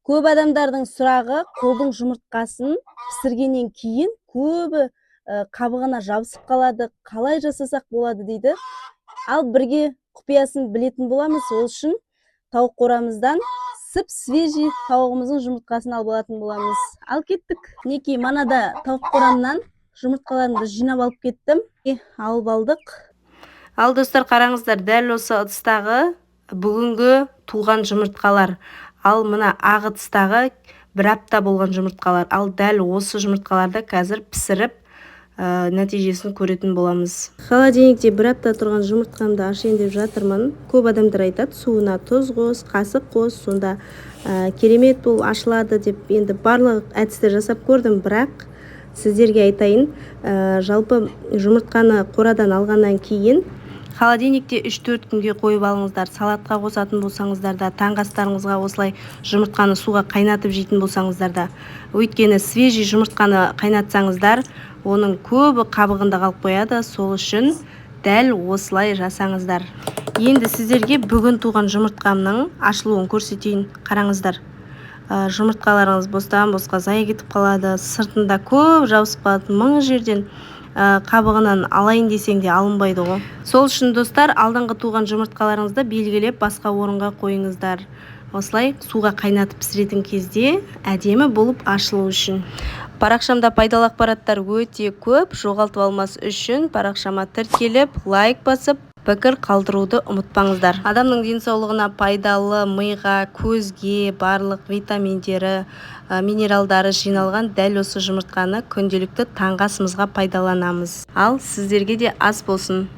Көп адамдардың сұрағы қолдың жұмыртқасын пісіргеннен кейін көбі қабығына жабысып қалады, қалай жасасақ болады дейді. Ал бірге құпиясын білетін боламыз. Ол үшін тауық қорамыздан свежий тауығымыздың жұмыртқасын алып алатын боламыз. Ал кеттік. Мінекей манада тауық қорамнан жұмыртқаларымды жинап алып кеттім. Алып алдық. Ал достар, қараңыздар, дәл осы ыдыстағы бүгінгі туған жұмыртқалар. Ал мына ақ ыдыстағы бір апта болған жұмыртқалар. Ал дәл осы жұмыртқаларды қазір пісіріп нәтижесін көретін боламыз. Холодильникте бір апта тұрған жұмыртқамды ашайын деп жатырмын. Көп адамдар айтады, суына тұз қос, қасық қос, сонда керемет бұл ашылады деп. Енді барлық әдісті жасап көрдім, бірақ сіздерге айтайын, жалпы жұмыртқаны қорадан алғаннан кейін холодильникте 3-4 күнге қойып алыңыздар. Салатқа қосатын болсаңыздар да, таңғы астарыңызға осылай жұмыртқаны суға қайнатып жейтін болсаңыздар да. Өйткені свежий жұмыртқаны қайнатсаңыздар, оның көбі қабығында қалып қояды. Сол үшін дәл осылай жасаңыздар. Енді сіздерге бүгін туған жұмыртқамның ашылуын көрсетейін. Қараңыздар. Жұмыртқаларыңыз бостан босқа зая кетіп қалады. Сыртында көп жабысып қалады. Мың жерден қабығынан алайын десең де алынбайды ғой. Сол үшін достар, алдыңғы туған жұмыртқаларыңызды белгілеп басқа орынға қойыңыздар. Осылай суға қайнатып пісіретін кезде әдемі болып ашылу үшін. Парақшамда пайдалы ақпараттар өте көп. Жоғалтып алмас үшін парақшама тіркеліп, лайк басып, пікір қалдыруды ұмытпаңыздар. Адамның денсаулығына пайдалы, миға, көзге барлық витаминдері, минералдары жиналған дәл осы жұмыртқаны күнделікті таңғы асымызға пайдаланамыз. Ал сіздерге де ас болсын.